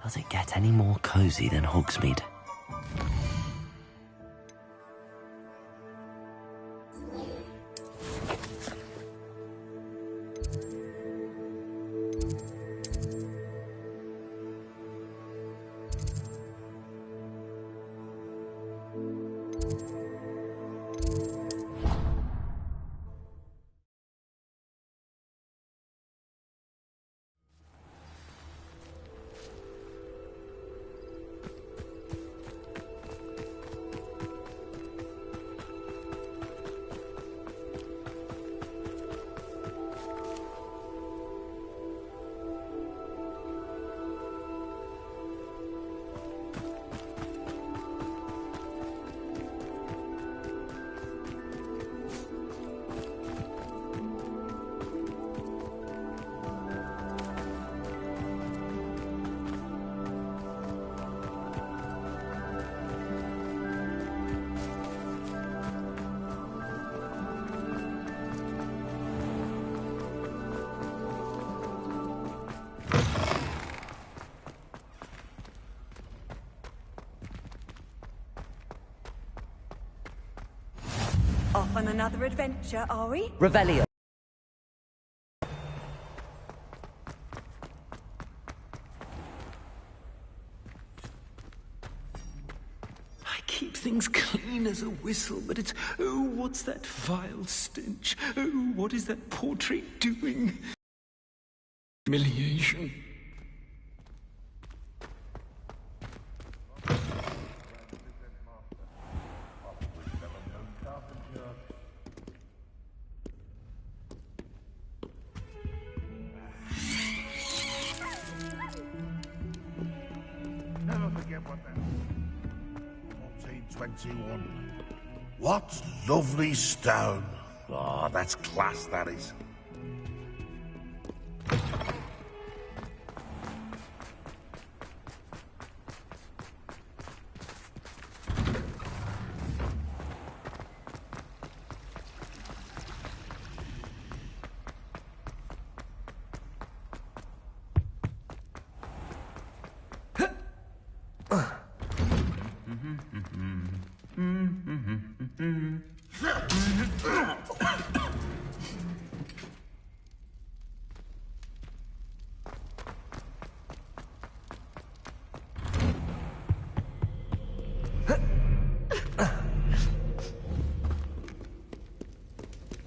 Does it get any more cozy than Hogsmeade? Off on another adventure, are we? Revelio. I keep things clean as a whistle, but it's... Oh, what's that vile stench? Oh, what is that portrait doing? Humiliation. Never forget what that 1421. What lovely stone. Ah, that's class, that is.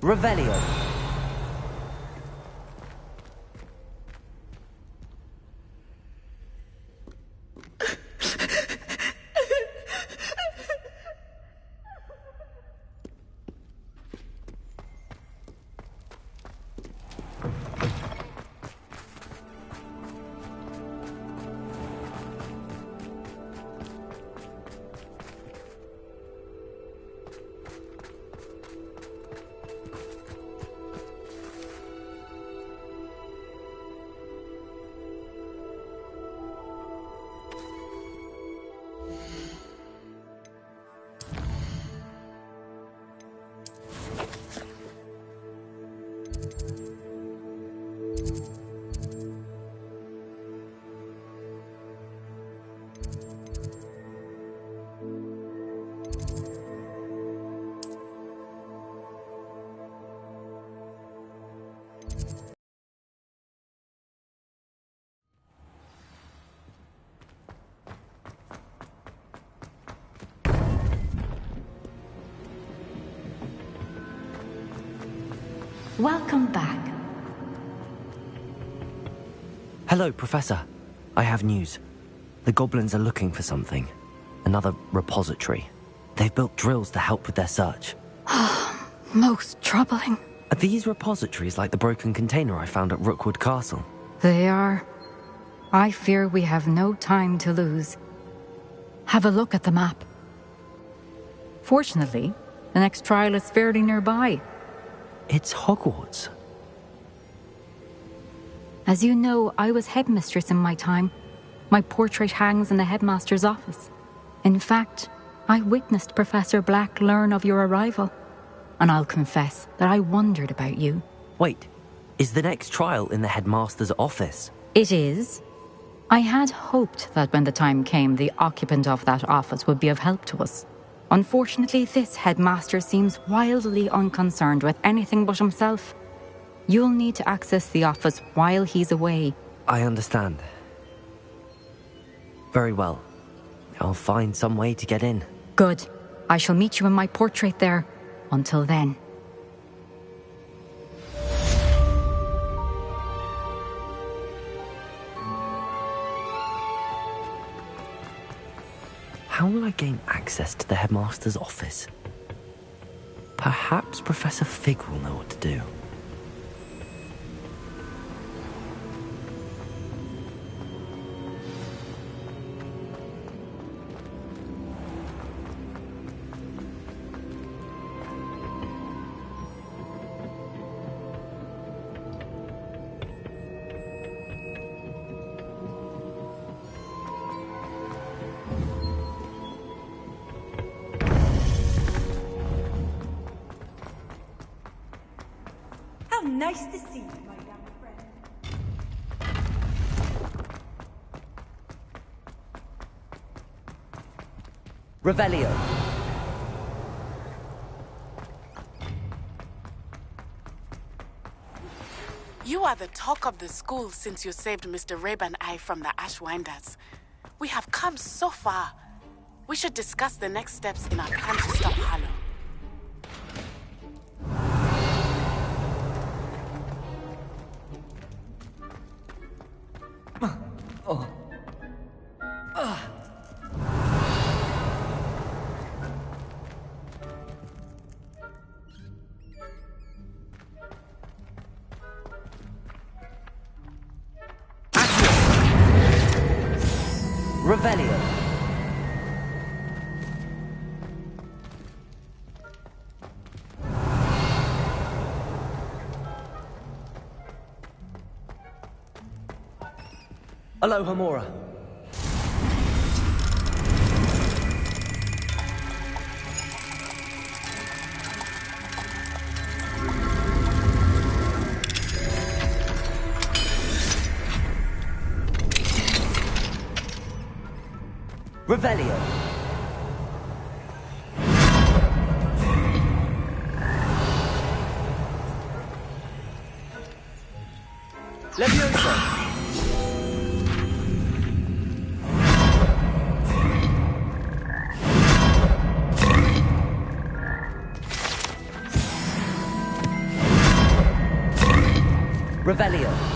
Revelio. Welcome back. Hello, Professor. I have news. The goblins are looking for something. Another repository. They've built drills to help with their search. Most troubling. Are these repositories like the broken container I found at Rookwood Castle? They are. I fear we have no time to lose. Have a look at the map. Fortunately, the next trial is fairly nearby. It's Hogwarts. As you know, I was headmistress in my time. My portrait hangs in the headmaster's office. In fact, I witnessed Professor Black learn of your arrival. And I'll confess that I wondered about you. Wait, is the next trial in the headmaster's office? It is. I had hoped that when the time came, the occupant of that office would be of help to us. Unfortunately, this headmaster seems wildly unconcerned with anything but himself. You'll need to access the office while he's away. I understand. Very well. I'll find some way to get in. Good. I shall meet you in my portrait there. Until then. How will I gain access to the headmaster's office? Perhaps Professor Fig will know what to do. How nice to see you, my young friend. Revelio. You are the talk of the school since you saved Mr. Rabe and I from the Ashwinders. We have come so far. We should discuss the next steps in our plan to stop Harlow. Revelio. Alohomora. Revelio. Levioso. Revelio.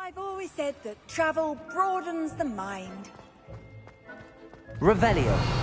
I've always said that travel broadens the mind. Revelio.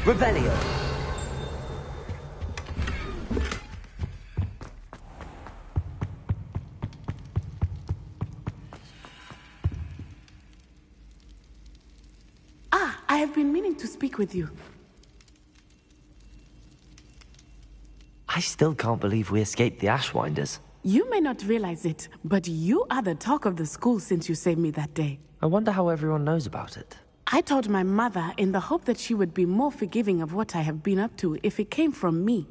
Revelio. I have been meaning to speak with you. I still can't believe we escaped the Ashwinders. You may not realize it, but you are the talk of the school since you saved me that day. I wonder how everyone knows about it. I told my mother in the hope that she would be more forgiving of what I have been up to if it came from me.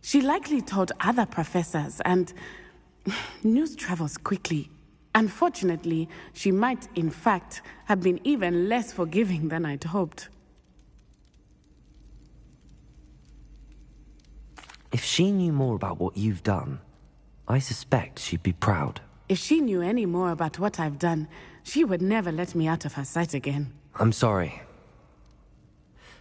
She likely told other professors, and news travels quickly. Unfortunately, she might, in fact, have been even less forgiving than I'd hoped. If she knew more about what you've done, I suspect she'd be proud. If she knew any more about what I've done, she would never let me out of her sight again. I'm sorry.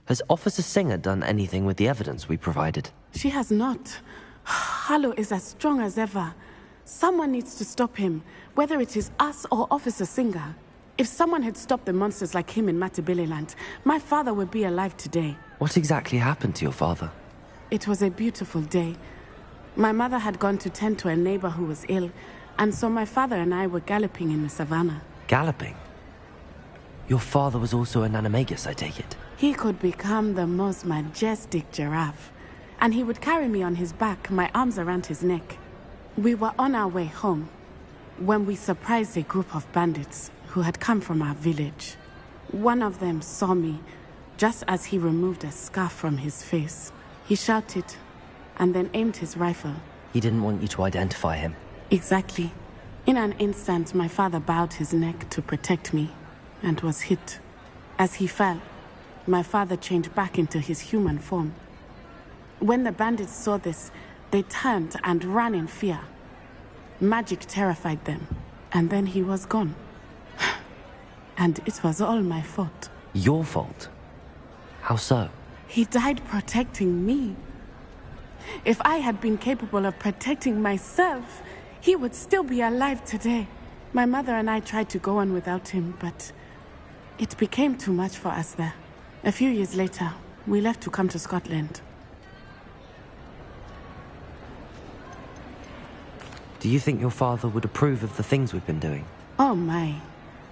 Has Officer Singer done anything with the evidence we provided? She has not. Harlow is as strong as ever. Someone needs to stop him, whether it is us or Officer Singer. If someone had stopped the monsters like him in Matabeleland, my father would be alive today. What exactly happened to your father? It was a beautiful day. My mother had gone to tend to a neighbor who was ill, and so my father and I were galloping in the savannah. Galloping? Your father was also an animagus, I take it? He could become the most majestic giraffe, and he would carry me on his back, my arms around his neck. We were on our way home when we surprised a group of bandits who had come from our village. One of them saw me just as he removed a scarf from his face. He shouted and then aimed his rifle. He didn't want you to identify him. Exactly. In an instant, my father bowed his neck to protect me and was hit. As he fell, my father changed back into his human form. When the bandits saw this, they turned and ran in fear. Magic terrified them, and then he was gone. And it was all my fault. Your fault? How so? He died protecting me. If I had been capable of protecting myself, he would still be alive today. My mother and I tried to go on without him, but it became too much for us there. A few years later, we left to come to Scotland. Do you think your father would approve of the things we've been doing? Oh my,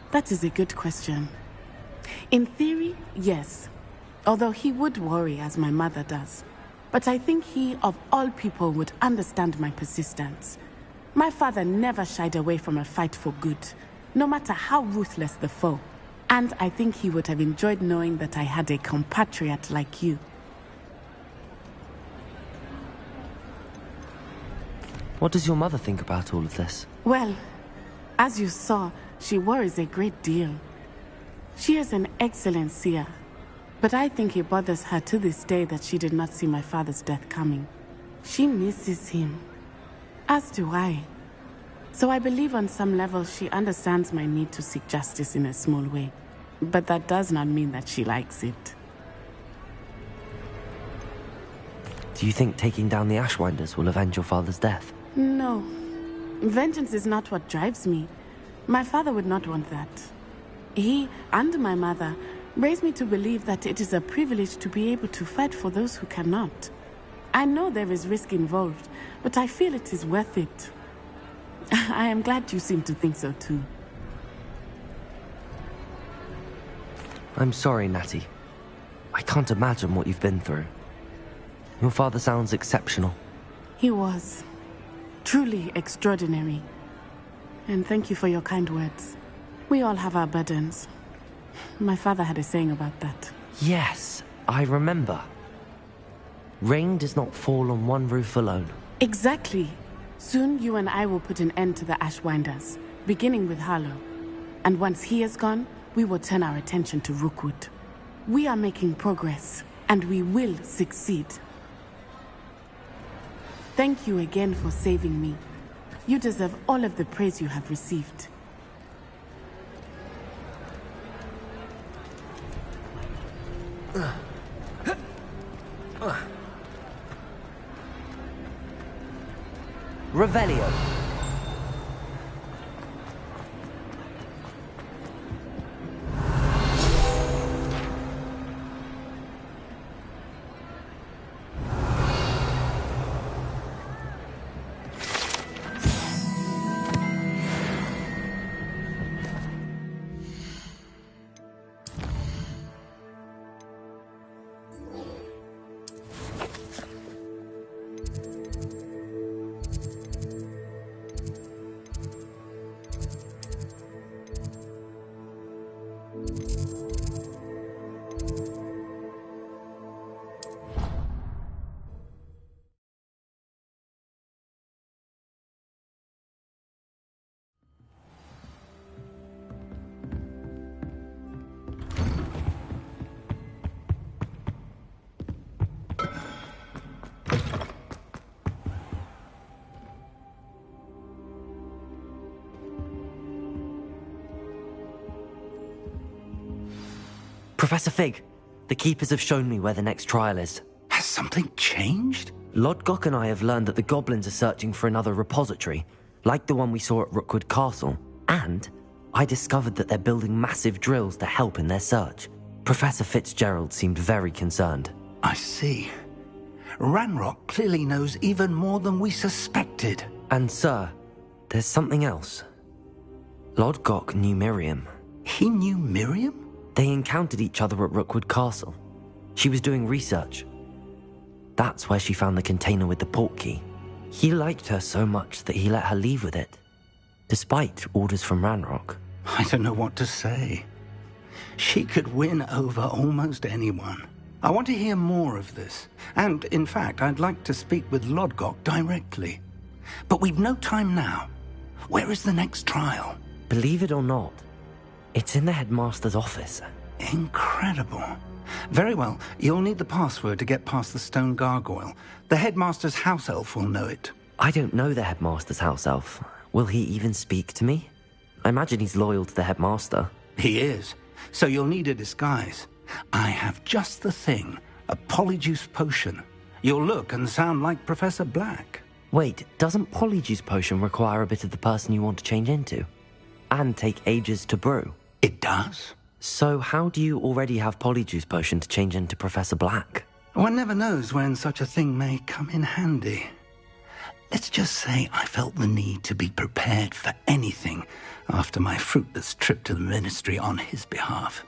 that is a good question. In theory, yes. Although he would worry, as my mother does. But I think he, of all people, would understand my persistence. My father never shied away from a fight for good, no matter how ruthless the foe. And I think he would have enjoyed knowing that I had a compatriot like you. What does your mother think about all of this? Well, as you saw, she worries a great deal. She is an excellent seer, but I think it bothers her to this day that she did not see my father's death coming. She misses him, as do I. So I believe on some level she understands my need to seek justice in a small way. But that does not mean that she likes it. Do you think taking down the Ashwinders will avenge your father's death? No. Vengeance is not what drives me. My father would not want that. He and my mother raised me to believe that it is a privilege to be able to fight for those who cannot. I know there is risk involved, but I feel it is worth it. I am glad you seem to think so too. I'm sorry, Natty. I can't imagine what you've been through. Your father sounds exceptional. He was. Truly extraordinary. And thank you for your kind words. We all have our burdens. My father had a saying about that. Yes, I remember. Rain does not fall on one roof alone. Exactly. Soon you and I will put an end to the Ashwinders, beginning with Harlow. And once he is gone, we will turn our attention to Rookwood. We are making progress, and we will succeed. Thank you again for saving me. You deserve all of the praise you have received. Revelio. Professor Fig, the Keepers have shown me where the next trial is. Has something changed? Lodgok and I have learned that the goblins are searching for another repository, like the one we saw at Rookwood Castle. And I discovered that they're building massive drills to help in their search. Professor Fitzgerald seemed very concerned. I see. Ranrock clearly knows even more than we suspected. And sir, there's something else. Lodgok knew Miriam. He knew Miriam? They encountered each other at Rookwood Castle. She was doing research. That's where she found the container with the port key. He liked her so much that he let her leave with it, despite orders from Ranrock. I don't know what to say. She could win over almost anyone. I want to hear more of this. And, in fact, I'd like to speak with Lodgok directly. But we've no time now. Where is the next trial? Believe it or not, it's in the headmaster's office. Incredible. Very well. You'll need the password to get past the stone gargoyle. The headmaster's house elf will know it. I don't know the headmaster's house elf. Will he even speak to me? I imagine he's loyal to the headmaster. He is. So you'll need a disguise. I have just the thing. A polyjuice potion. You'll look and sound like Professor Black. Wait, doesn't Polyjuice Potion require a bit of the person you want to change into? and take ages to brew. It does? So how do you already have Polyjuice Potion to change into Professor Black? One never knows when such a thing may come in handy. Let's just say I felt the need to be prepared for anything after my fruitless trip to the Ministry on his behalf.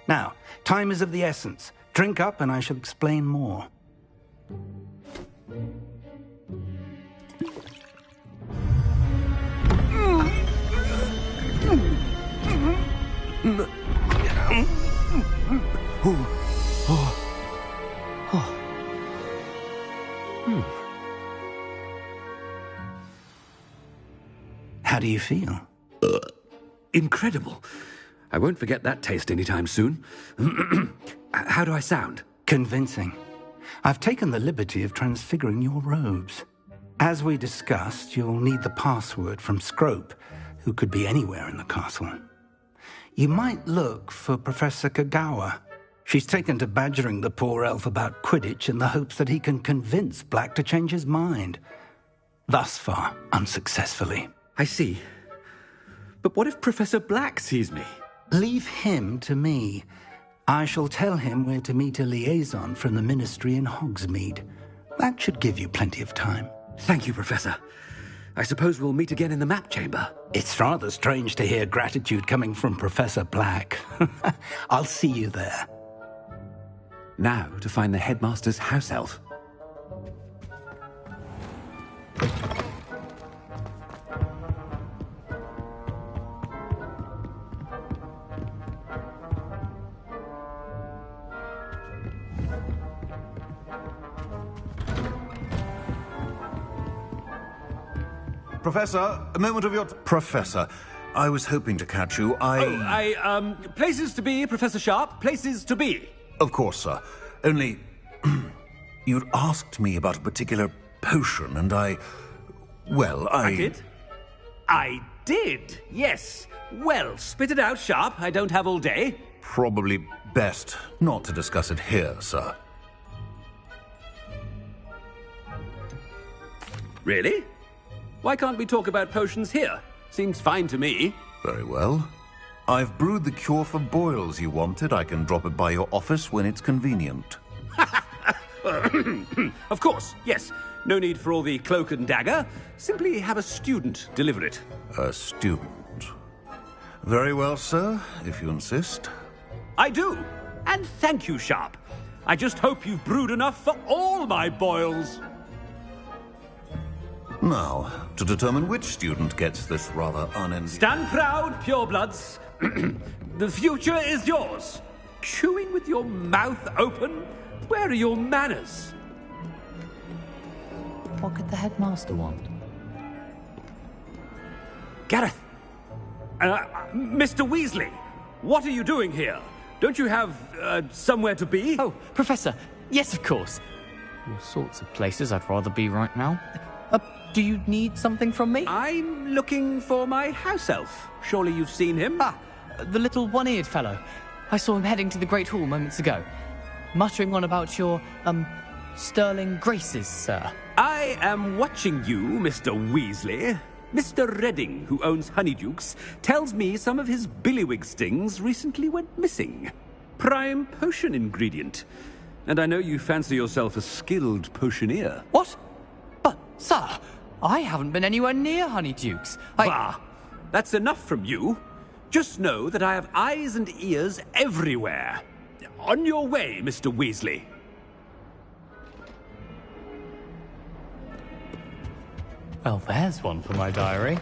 Now, time is of the essence. Drink up and I shall explain more. How do you feel? Incredible. I won't forget that taste anytime soon. How do I sound? Convincing. I've taken the liberty of transfiguring your robes. As we discussed, you'll need the password from Scrope, who could be anywhere in the castle. You might look for Professor Kagawa. She's taken to badgering the poor elf about Quidditch in the hopes that he can convince Black to change his mind. Thus far, unsuccessfully. I see. But what if Professor Black sees me? Leave him to me. I shall tell him where to meet a liaison from the Ministry in Hogsmeade. That should give you plenty of time. Thank you, Professor. I suppose we'll meet again in the map chamber. It's rather strange to hear gratitude coming from Professor Black. I'll see you there. Now to find the headmaster's house elf. Professor, a moment of your... Professor, I was hoping to catch you. Places to be, Professor Sharp. Places to be. Of course, sir. Only... you'd asked me about a particular potion, and I did? I did, yes. Well, spit it out, Sharp. I don't have all day. Probably best not to discuss it here, sir. Really? Why can't we talk about potions here? Seems fine to me. Very well. I've brewed the cure for boils you wanted. I can drop it by your office when it's convenient. Of course, yes. No need for all the cloak and dagger. Simply have a student deliver it. A student. Very well, sir, if you insist. I do. And thank you, Sharp. I just hope you've brewed enough for all my boils. Now, to determine which student gets this rather unenviable... Stand proud, purebloods. The future is yours. Chewing with your mouth open? Where are your manners? What could the headmaster want? Gareth! Mr. Weasley, what are you doing here? Don't you have, somewhere to be? Oh, Professor, yes, of course. All sorts of places I'd rather be right now. Do you need something from me? I'm looking for my house elf. Surely you've seen him? Ah, the little one-eared fellow. I saw him heading to the Great Hall moments ago. Muttering on about your, sterling graces, sir. I am watching you, Mr. Weasley. Mr. Redding, who owns Honeydukes, tells me some of his billywig stings recently went missing. Prime potion ingredient. And I know you fancy yourself a skilled potioneer. What? But, sir, I haven't been anywhere near Honeydukes. Bah! That's enough from you. Just know that I have eyes and ears everywhere. On your way, Mr. Weasley. Well, there's one for my diary.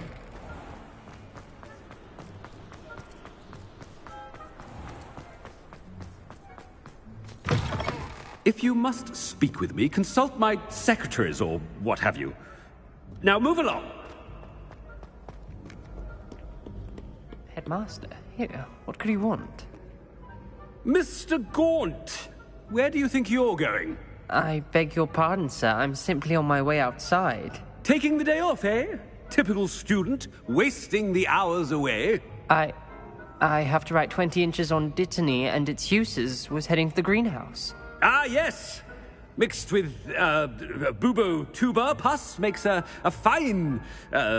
If you must speak with me, consult my secretaries or what have you. Now move along. Headmaster, here, what could he want? Mr. Gaunt, where do you think you're going? I beg your pardon, sir. I'm simply on my way outside. Taking the day off, eh? Typical student, wasting the hours away. I have to write 20 inches on Dittany and its uses. Was heading to the greenhouse. Ah, yes. Mixed with bubo tuber pus makes a fine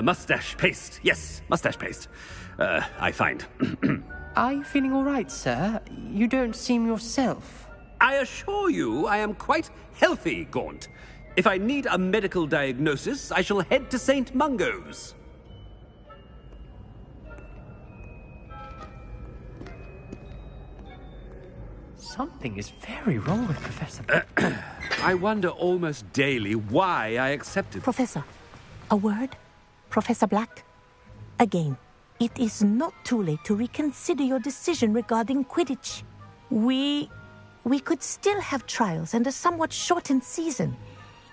mustache paste. Yes, mustache paste. I find. Are you feeling all right, sir? You don't seem yourself. I assure you I am quite healthy, Gaunt. If I need a medical diagnosis, I shall head to St. Mungo's. Something is very wrong with Professor. I wonder almost daily why I accepted. Professor, a word? Professor Black? Again, it is not too late to reconsider your decision regarding Quidditch. We could still have trials and a somewhat shortened season.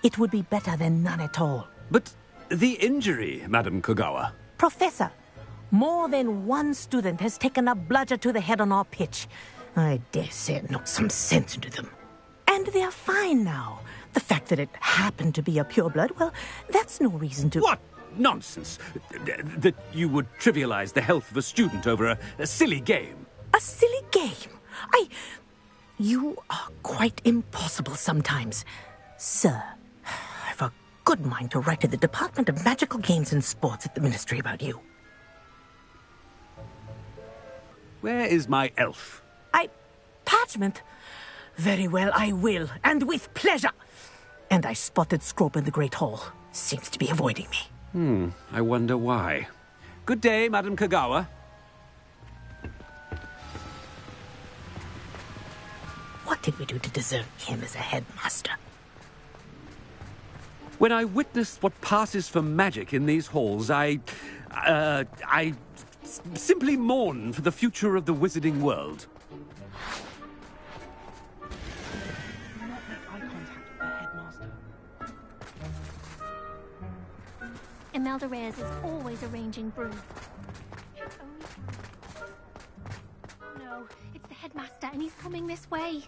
It would be better than none at all. But the injury, Madam Kogawa. Professor, more than one student has taken a bludger to the head on our pitch. I dare say it knocked some sense into them. And they are fine now. The fact that it happened to be a pureblood, well, that's no reason to... What nonsense! That you would trivialize the health of a student over a silly game. A silly game? You are quite impossible sometimes. Sir, I've a good mind to write to the Department of Magical Games and Sports at the Ministry about you. Where is my elf? Parchment? Very well, I will, and with pleasure. And I spotted Scrope in the Great Hall. Seems to be avoiding me. I wonder why. Good day, Madam Kogawa. What did we do to deserve him as a headmaster? When I witness what passes for magic in these halls, I simply mourn for the future of the wizarding world. Imelda Reyes is always arranging broom. No, it's the headmaster and he's coming this way.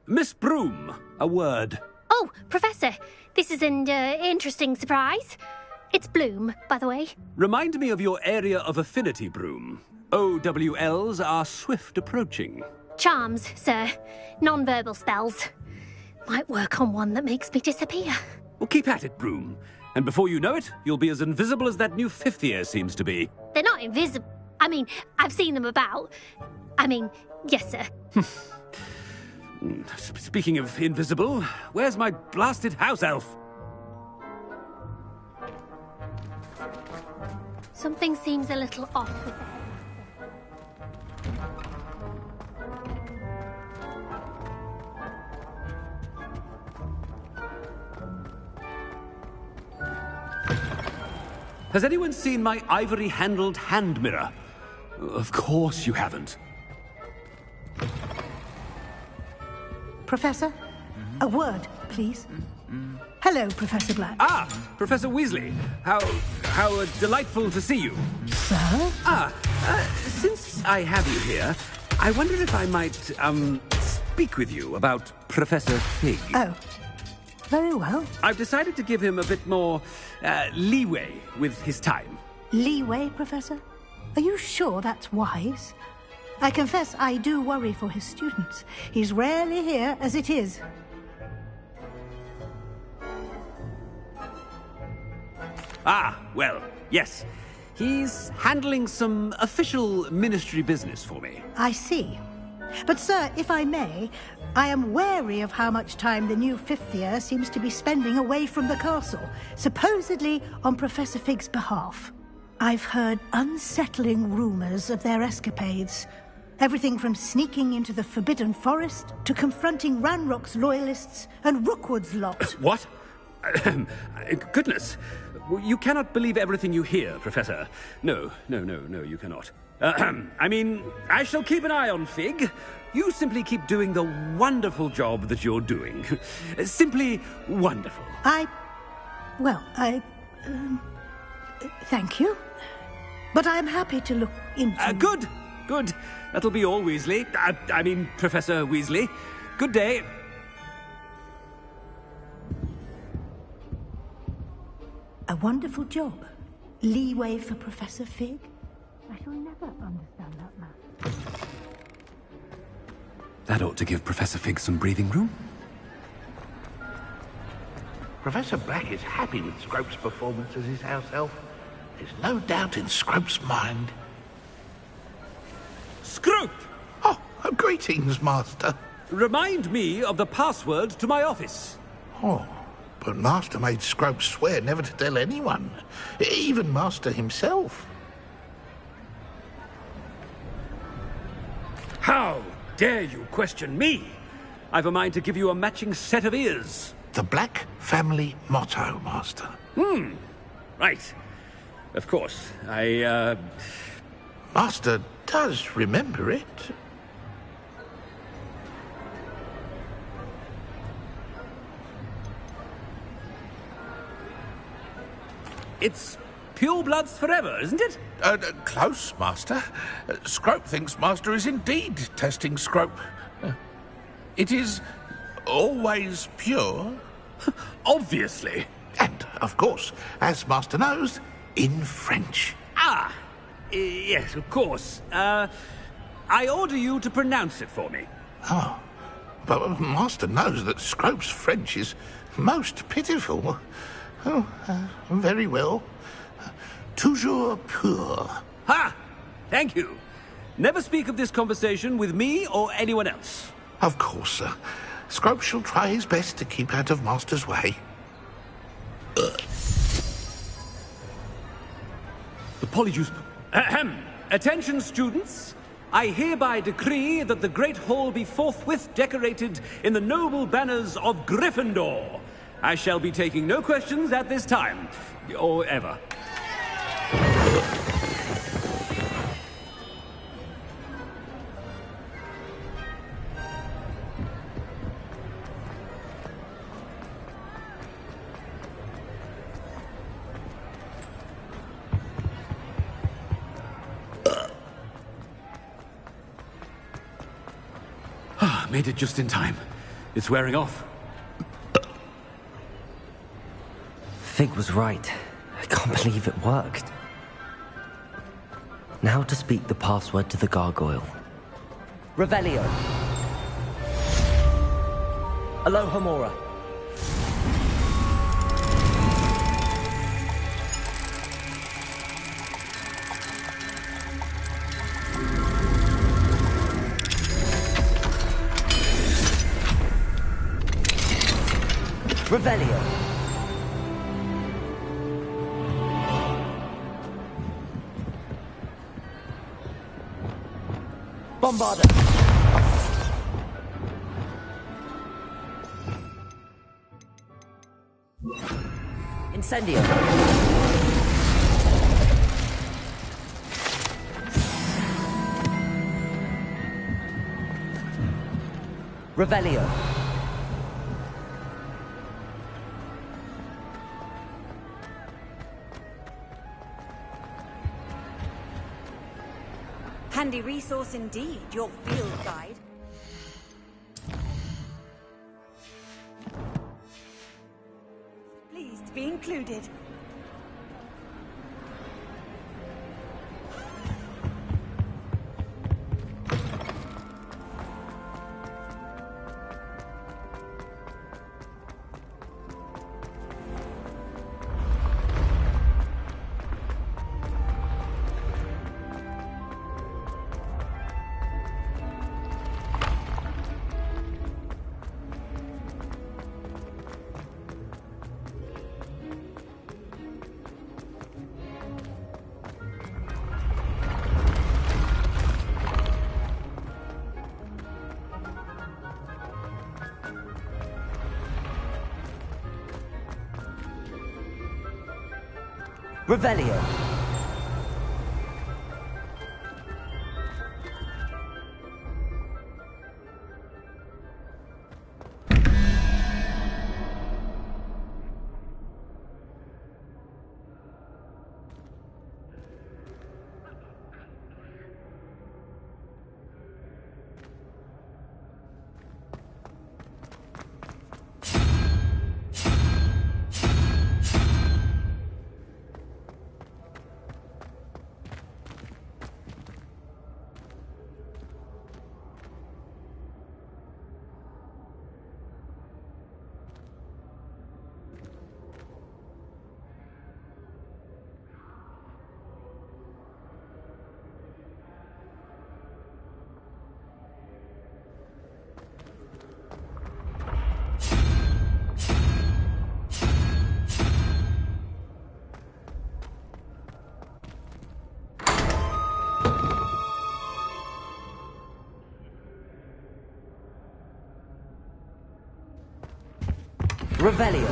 Miss Broom, a word. Oh, Professor, this is an interesting surprise. It's Bloom, by the way. Remind me of your area of affinity, Broom. OWLs are swift approaching. Charms, sir. Non-verbal spells. Might work on one that makes me disappear. Well, keep at it, Broom. And before you know it, you'll be as invisible as that new fifth year seems to be. They're not invisible. I mean, I've seen them about. Yes, sir. Speaking of invisible, where's my blasted house elf? Something seems a little off with that. Has anyone seen my ivory-handled hand mirror? Of course you haven't. Professor, a word, please. Hello, Professor Black. Ah, Professor Weasley. How delightful to see you. Sir? Since I have you here, I wonder if I might, speak with you about Professor Fig. Oh, very well. I've decided to give him a bit more, leeway with his time. Leeway, Professor? Are you sure that's wise? I confess I do worry for his students. He's rarely here as it is. Ah, well, yes. He's handling some official ministry business for me. I see. But, sir, if I may, I am wary of how much time the new fifth year seems to be spending away from the castle, supposedly on Professor Fig's behalf. I've heard unsettling rumors of their escapades. Everything from sneaking into the Forbidden Forest to confronting Ranrock's loyalists and Rookwood's lot. What? Goodness. You cannot believe everything you hear, Professor. No, you cannot. I shall keep an eye on Fig. You simply keep doing the wonderful job that you're doing. Simply wonderful. Thank you. But I'm happy to look into... Good. That'll be all, Weasley. Professor Weasley. Good day. A wonderful job. Leeway for Professor Fig. I shall never understand that man. That ought to give Professor Fig some breathing room. Professor Black is happy with Scrope's performance as his house elf. There's no doubt in Scrope's mind. Scrope! Oh, greetings, Master. Remind me of the password to my office. Oh, but Master made Scrope swear never to tell anyone, even Master himself. How dare you question me? I've a mind to give you a matching set of ears. The Black family motto, Master. Right. Of course, Master does remember it. It's pure bloods forever, isn't it? Close, Master. Scrope thinks Master is indeed testing Scrope. It is always pure. Obviously. And, of course, as Master knows, in French. Yes, of course. I order you to pronounce it for me. Oh, but Master knows that Scrope's French is most pitiful. Oh, very well. Toujours pur. Ha! Thank you. Never speak of this conversation with me or anyone else. Of course, sir. Scrope shall try his best to keep out of Master's way. The Polyjuice... Ahem! Attention, students. I hereby decree that the Great Hall be forthwith decorated in the noble banners of Gryffindor. I shall be taking no questions at this time, or ever. Made it just in time. It's wearing off. Fig was right. I can't believe it worked. Now to speak the password to the gargoyle. Revelio. Alohomora. Revelio. Bombarda. Incendio. Revelio. Handy resource indeed, your field guide. Pleased to be included. Revelio. Revelio.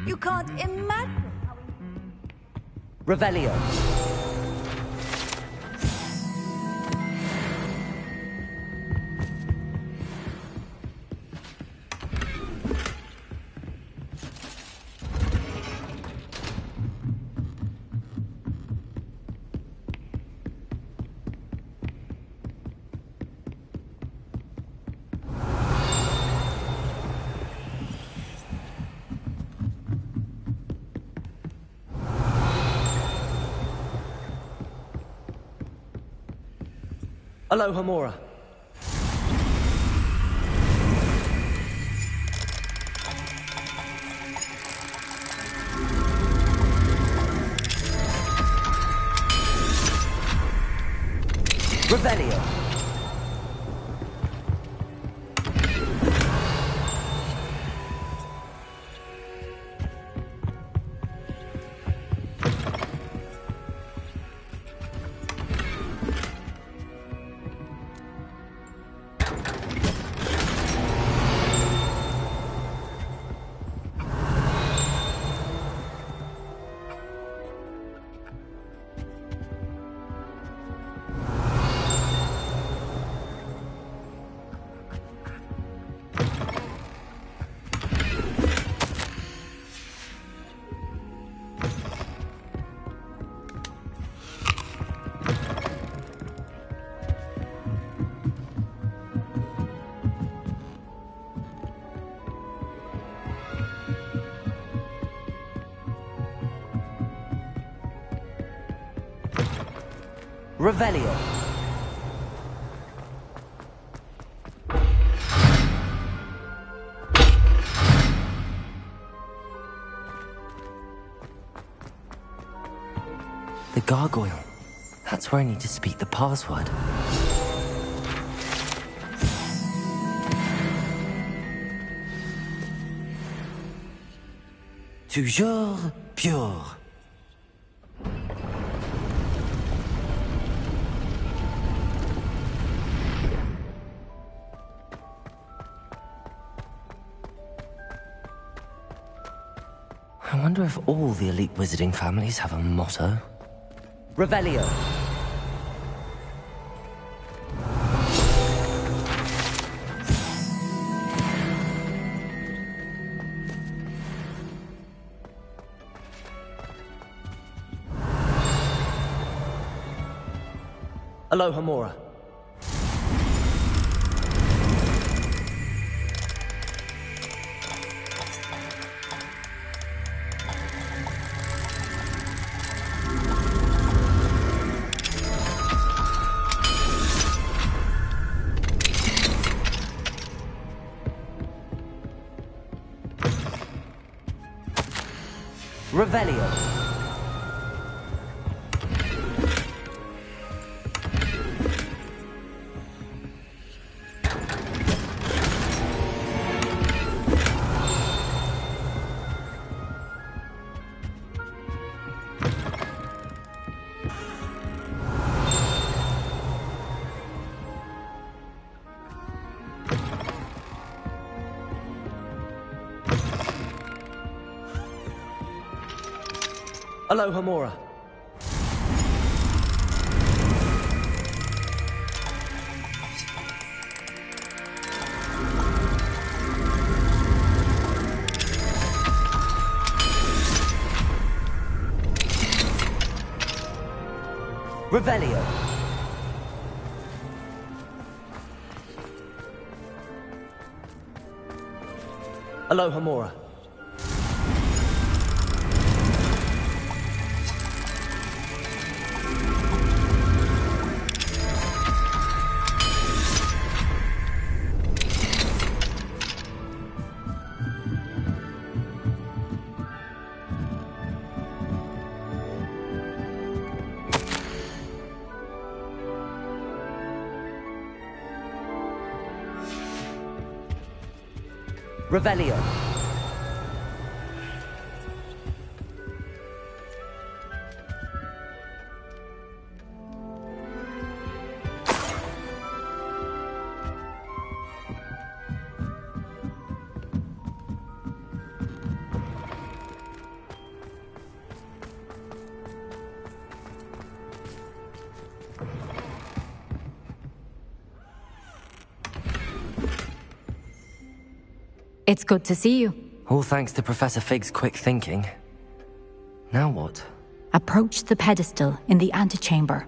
You can't imagine. Revelio. Alohomora. Revelio. Revelio. The gargoyle. That's where I need to speak the password. Toujours pure. I wonder if all the elite wizarding families have a motto. Revelio. Alohomora. Revelio. Alohomora. Revelio. Alohomora. Revelio. It's good to see you. All thanks to Professor Fig's quick thinking. Now what? Approach the pedestal in the antechamber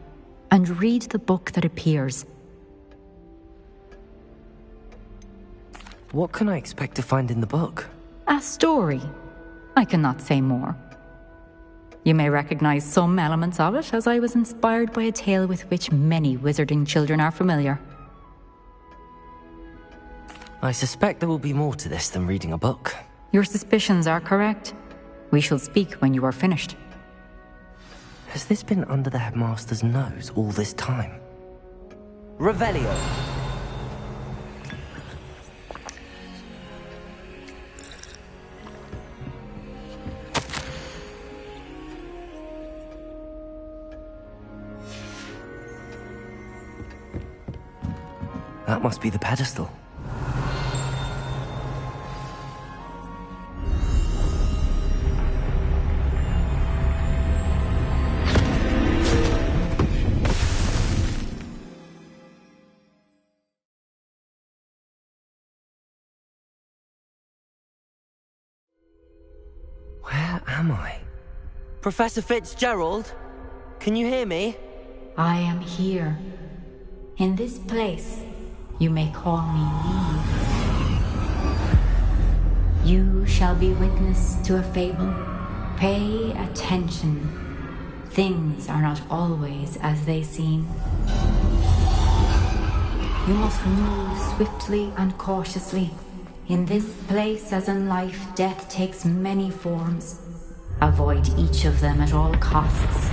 and read the book that appears. What can I expect to find in the book? A story. I cannot say more. You may recognize some elements of it, as I was inspired by a tale with which many wizarding children are familiar. I suspect there will be more to this than reading a book. Your suspicions are correct. We shall speak when you are finished. Has this been under the headmaster's nose all this time? Revelio! That must be the pedestal. Where am I? Professor Fitzgerald? Can you hear me? I am here. In this place, you may call me Eve. You shall be witness to a fable. Pay attention. Things are not always as they seem. You must move swiftly and cautiously. In this place, as in life, death takes many forms. Avoid each of them at all costs.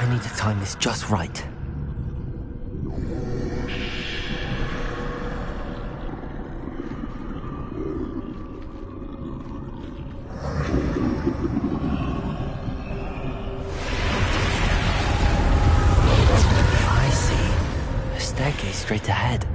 I need to time this just right. I see. A staircase straight ahead.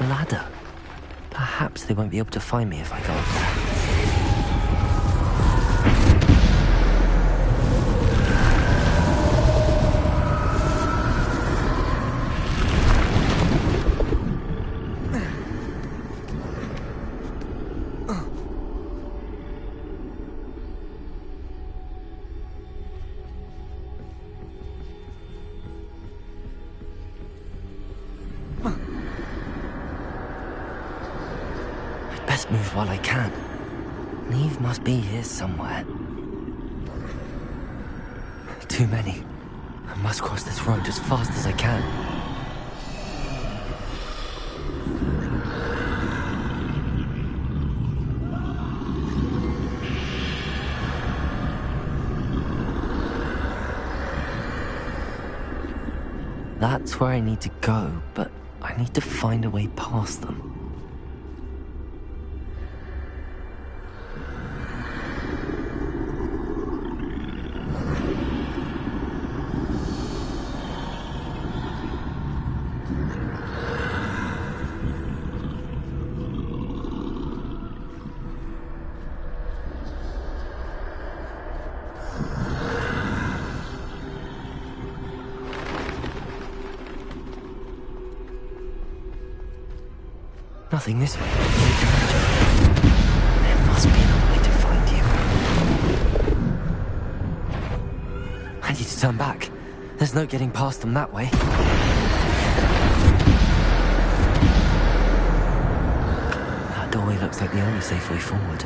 Ladder. Perhaps they won't be able to find me if I go up there. best move while I can. Neve must be here somewhere. Too many. I must cross this road as fast as I can. That's where I need to go, but I need to find a way past them. Nothing this way. There must be another way to find you. I need to turn back. There's no getting past them that way. That doorway looks like the only safe way forward.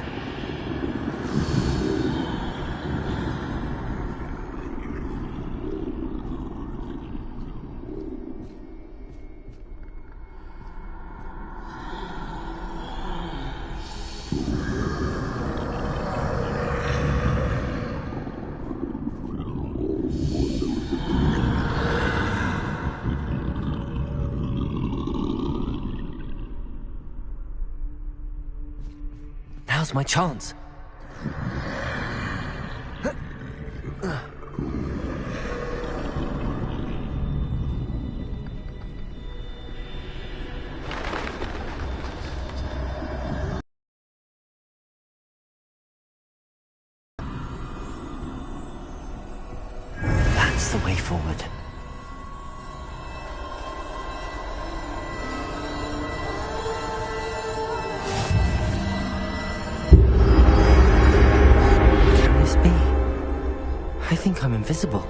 Now's my chance. That's the way forward. I think I'm invisible.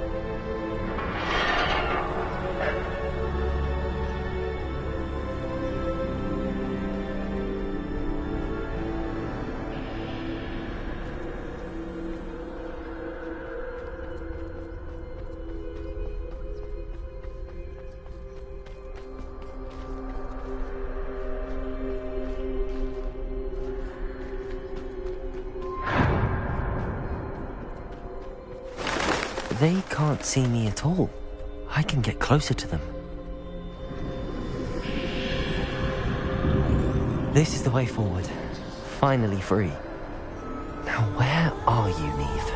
They can't see me at all. I can get closer to them. This is the way forward. Finally free. Now where are you, Neve?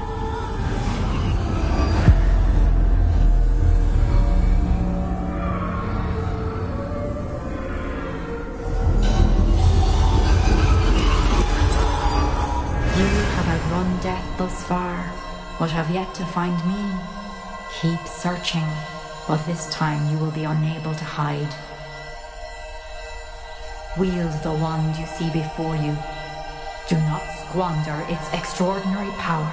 You have outrun death thus far, but have yet to find me. Keep searching, but this time you will be unable to hide. Wield the wand you see before you. Do not squander its extraordinary power.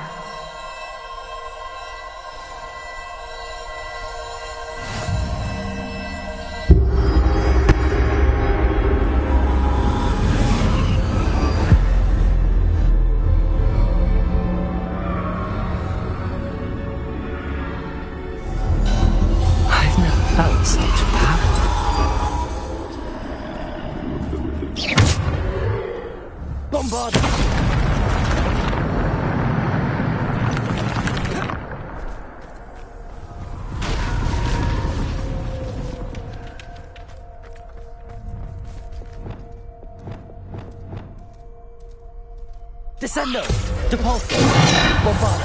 Felt such power. Bombard! Descendo! Depulso! Bombard!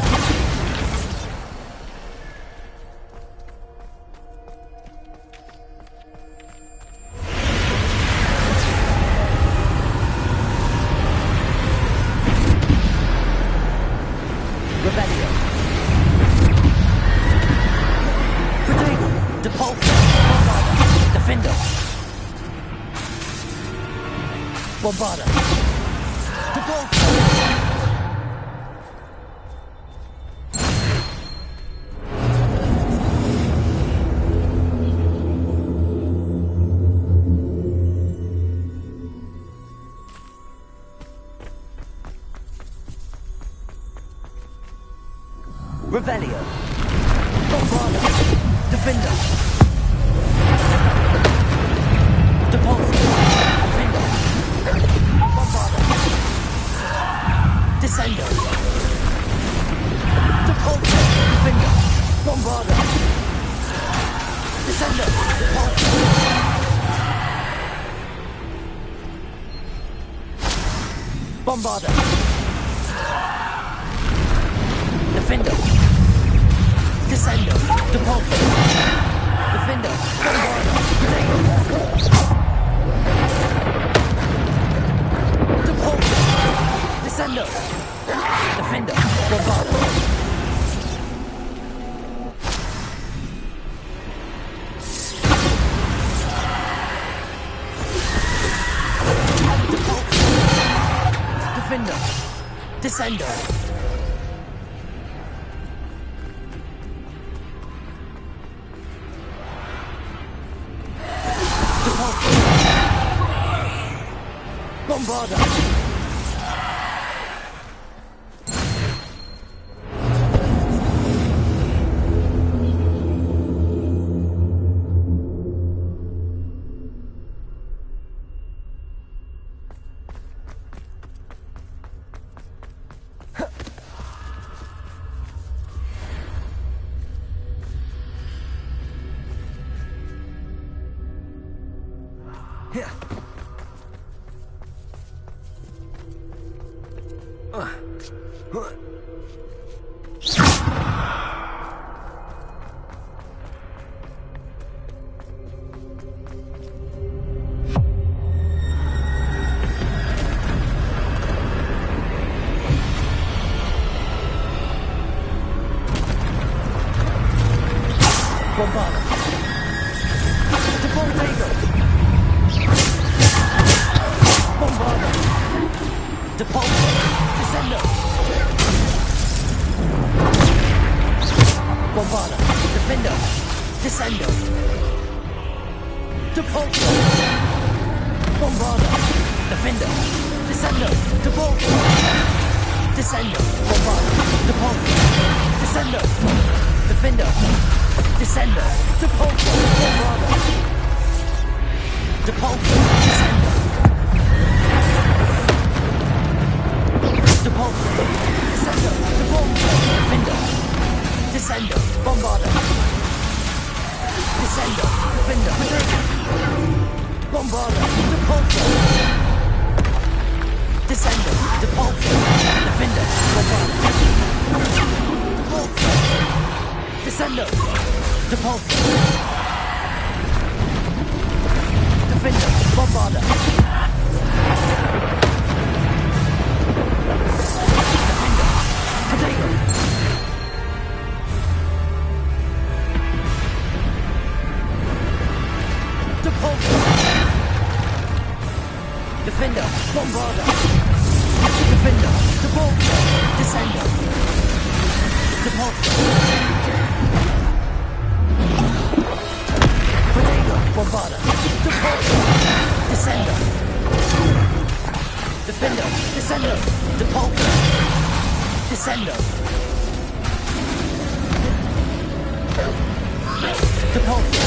Bombarda! Revelio. Bombarda. Defender. Depulso. Defender. Bombarda. Descendo. Depulso. Defender. Bombarda. Descendo. Depulso. Bombarda. Defender. Descendo. Depulso. Defender. Bombarda. Depulso. Descendo. Defender. Bombarda. Defender. Descendo. Depulso. Bombarda. Yeah. Bombarda. Deportago. Bombarda. Depulso. Descendo. Bombarda. Defender. Descendo. Depulso. Bombarda. Defender. Descendo. Depulso. Descendo. Bombarda. Depulso. Descendo. Defender. Descendo. Depulso. Bombarda. Depulso. Descendo. Depulso. Descendo. Depulso. Defender. Descendo. Bombarda. Descendo. Defender. Bombarda. Depulso. Descendo. Depulso. Defender. Bombarda. Depulso. Descendo. Depulso. Defender. Bombarda. Defender. Potato. Depulso. Defender. Bombarda. Defender. Depulso. Descendo. Depulso. Potato. Bombarda. Depulso. Descendo. Defender. Descendo. Depulso. Descendo. Depulso.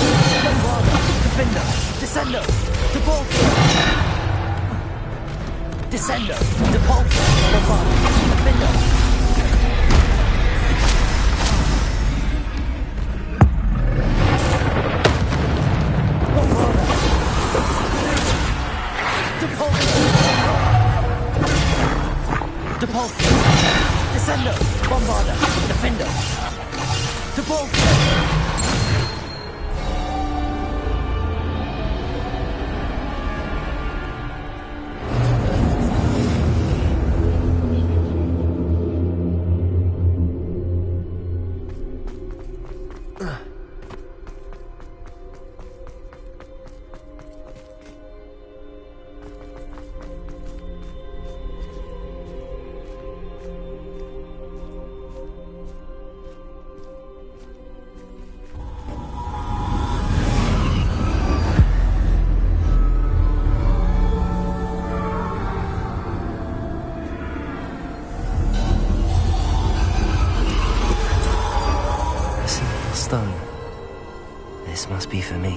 Bombarda. Defender. Descendo. Depulso. Descendo. Depulso. Bombarda. Defender. Bombarda. Depulso. Depulso. Descendo. Bombarda. Defender. Depulso. stone. This must be for me.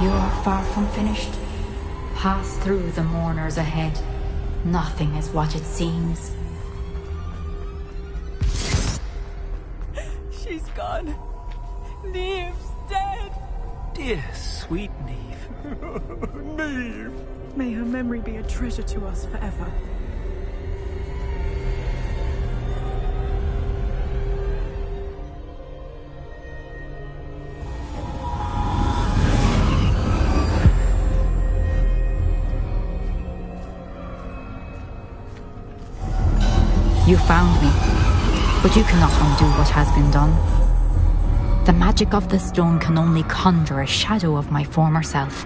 You are far from finished. Pass through the mourners ahead. Nothing is what it seems. She's gone. Neve's dead. Dear sweet Neve. Neve. May her memory be a treasure to us forever. You found me, but you cannot undo what has been done. The magic of the stone can only conjure a shadow of my former self.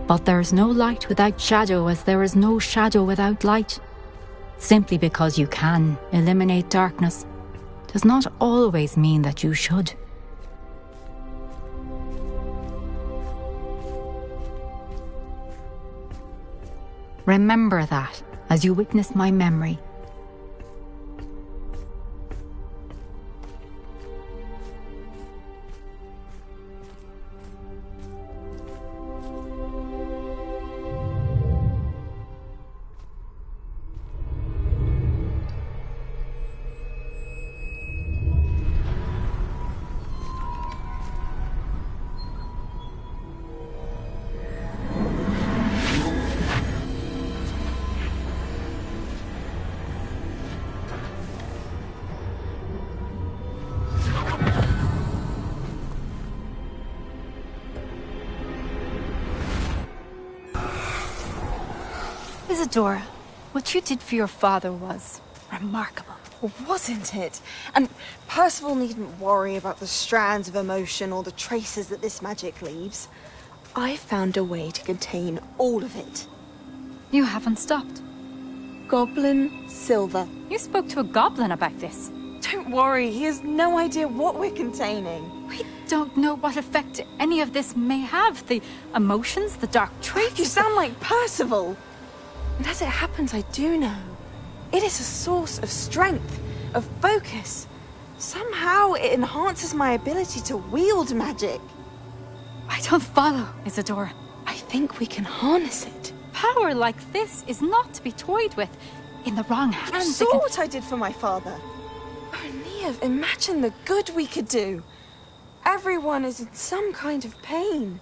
But there is no light without shadow, as there is no shadow without light. Simply because you can eliminate darkness does not always mean that you should. Remember that as you witness my memory. Isadora, what you did for your father was remarkable. Wasn't it? And Percival needn't worry about the strands of emotion or the traces that this magic leaves. I found a way to contain all of it. You haven't stopped. Goblin Silver. You spoke to a goblin about this. Don't worry, he has no idea what we're containing. We don't know what effect any of this may have. The emotions, the dark traits. You sound like Percival. And as it happens, I do know. It is a source of strength, of focus. Somehow it enhances my ability to wield magic. I don't follow, Isadora. I think we can harness it. Power like this is not to be toyed with. In the wrong hands, You saw what I did for my father. Oh, Neve, imagine the good we could do. Everyone is in some kind of pain.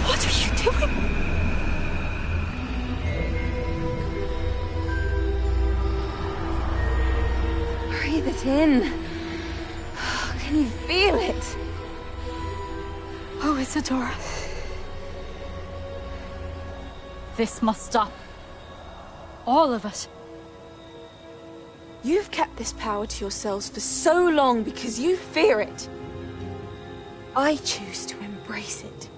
What are you doing? Breathe it in. Can you feel it? Oh, Isadora. This must stop. All of it. You've kept this power to yourselves for so long because you fear it. I choose to embrace it.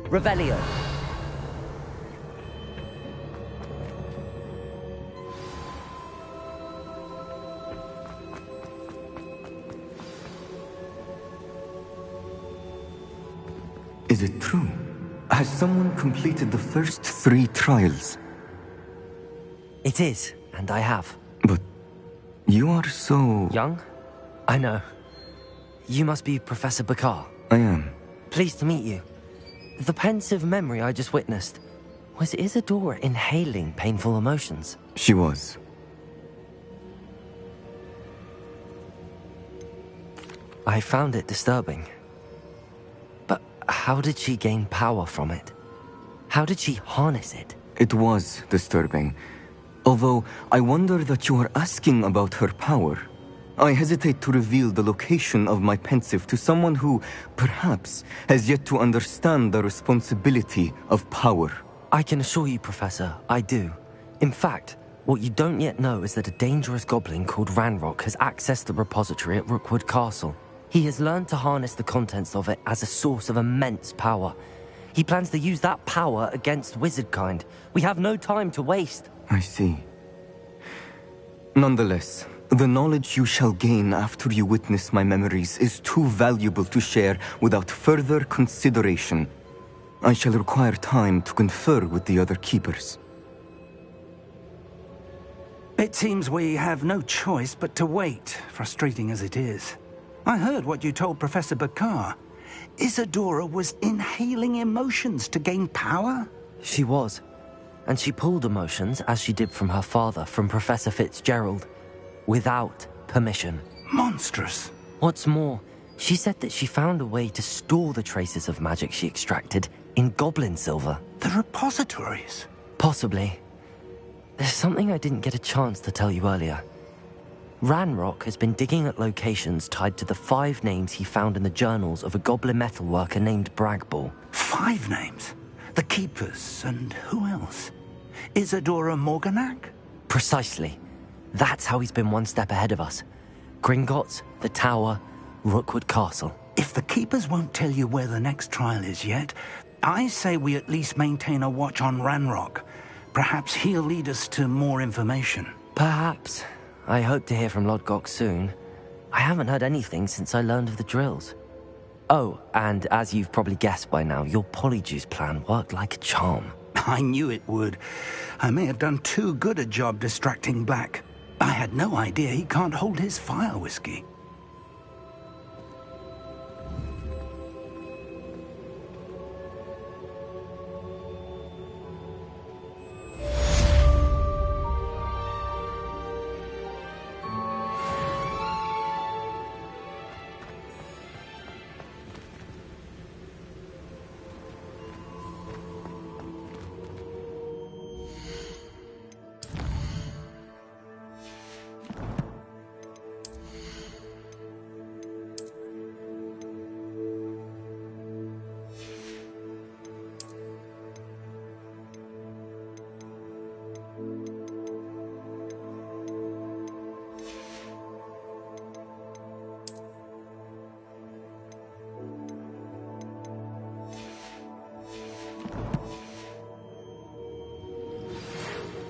Revelio. Is it true? Has someone completed the first 3 trials? It is, and I have. But you are so... Young? I know. You must be Professor Bakar. I am. Pleased to meet you. The pensive memory I just witnessed, was Isadora inhaling painful emotions? She was. I found it disturbing. But how did she gain power from it? How did she harness it? It was disturbing. Although, I wonder that you are asking about her power. I hesitate to reveal the location of my pensive to someone who, perhaps, has yet to understand the responsibility of power. I can assure you, Professor, I do. In fact, what you don't yet know is that a dangerous goblin called Ranrock has accessed the repository at Rookwood Castle. He has learned to harness the contents of it as a source of immense power. He plans to use that power against wizardkind. We have no time to waste. I see. Nonetheless, the knowledge you shall gain after you witness my memories is too valuable to share without further consideration. I shall require time to confer with the other keepers. It seems we have no choice but to wait, frustrating as it is. I heard what you told Professor Bakar. Isadora was inhaling emotions to gain power? She was. And she pulled emotions, as she did from her father, from Professor Fitzgerald, without permission. Monstrous. What's more, she said that she found a way to store the traces of magic she extracted in goblin silver. The repositories? Possibly. There's something I didn't get a chance to tell you earlier. Ranrock has been digging at locations tied to the 5 names he found in the journals of a goblin metalworker named Bragball. 5 names? The Keepers, and who else? Isadora Morganac? Precisely. That's how he's been one step ahead of us. Gringotts, the Tower, Rookwood Castle. If the Keepers won't tell you where the next trial is yet, I say we at least maintain a watch on Ranrock. Perhaps he'll lead us to more information. Perhaps. I hope to hear from Lodgok soon. I haven't heard anything since I learned of the drills. Oh, and as you've probably guessed by now, your Polyjuice plan worked like a charm. I knew it would. I may have done too good a job distracting Black. I had no idea he can't hold his fire whiskey.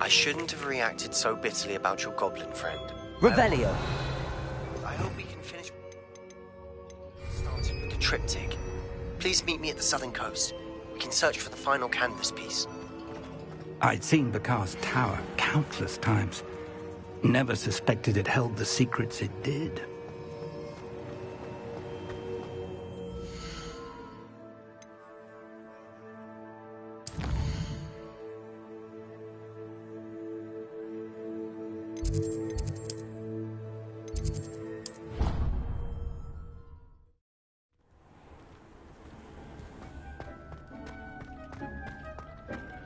I shouldn't have reacted so bitterly about your goblin friend. Revelio! I hope we can finish started with a triptych. Please meet me at the southern coast. We can search for the final canvas piece. I'd seen Bakar's tower countless times. Never suspected it held the secrets it did.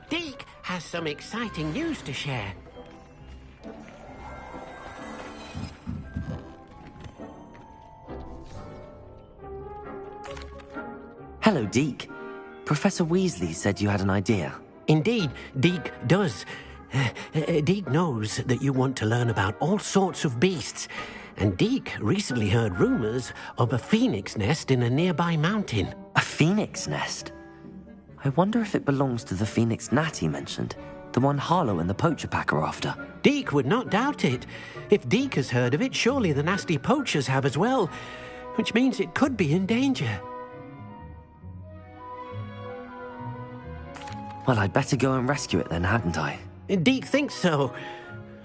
Deke has some exciting news to share. Hello, Deke. Professor Weasley said you had an idea. Indeed, Deke does. Deke knows that you want to learn about all sorts of beasts, and Deke recently heard rumors of a phoenix nest in a nearby mountain. A phoenix nest? I wonder if it belongs to the phoenix gnat he mentioned, the one Harlow and the poacher pack are after. Deke would not doubt it. If Deke has heard of it, surely the nasty poachers have as well, which means it could be in danger. Well, I'd better go and rescue it then, hadn't I? Deke thinks so.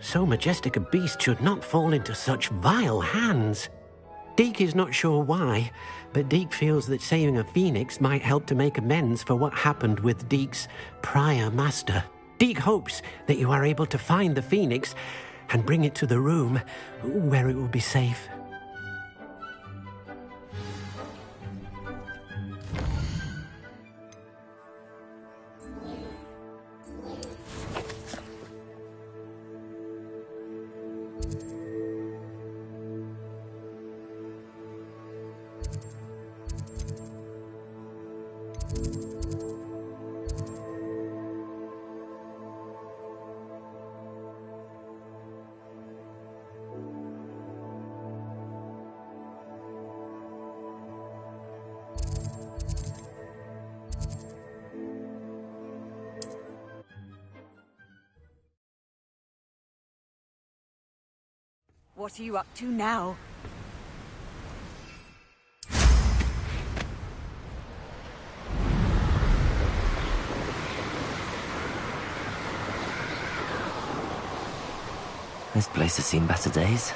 So majestic a beast should not fall into such vile hands. Deke is not sure why, but Deke feels that saving a phoenix might help to make amends for what happened with Deke's prior master. Deke hopes that you are able to find the phoenix and bring it to the room where it will be safe. What are you up to now? This place has seen better days.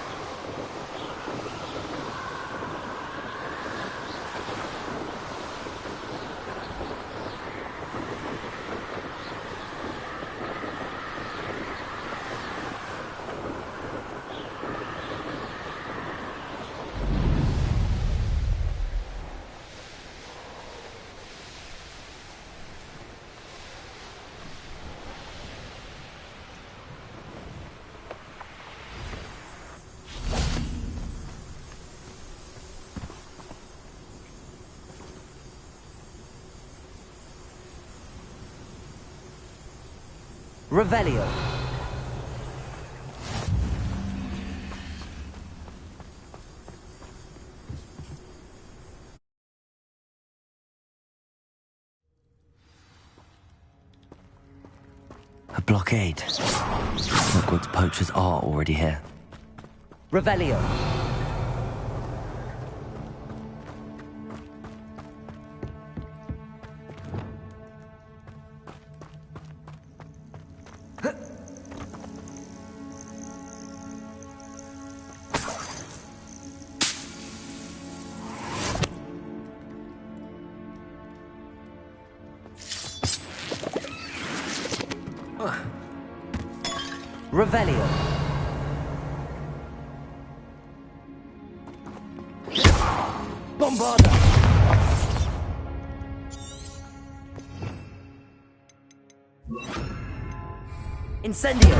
Revelio. A blockade. Hogwarts poachers are already here. Revelio. Revelio. Bombarda. Incendio.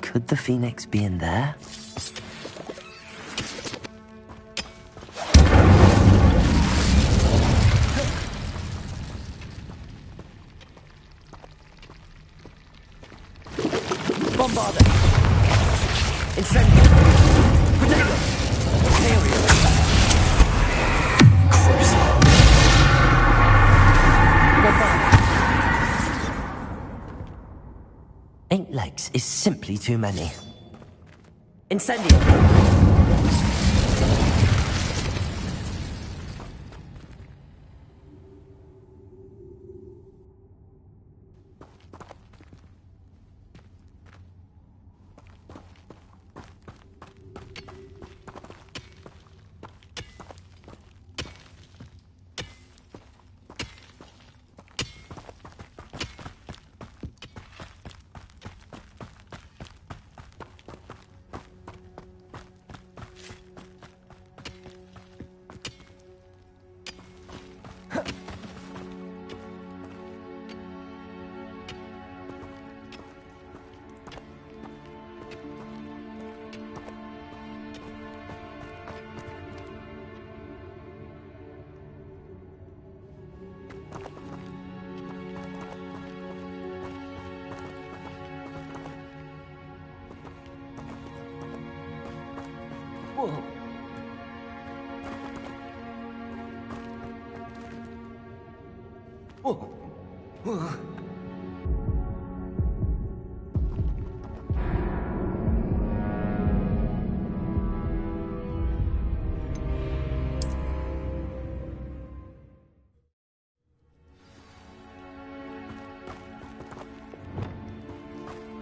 Could the Phoenix be in there? Bombarda. Incendio. Protego. Aerial. Crucible. Bombarda. 8 legs is simply too many. Incendio.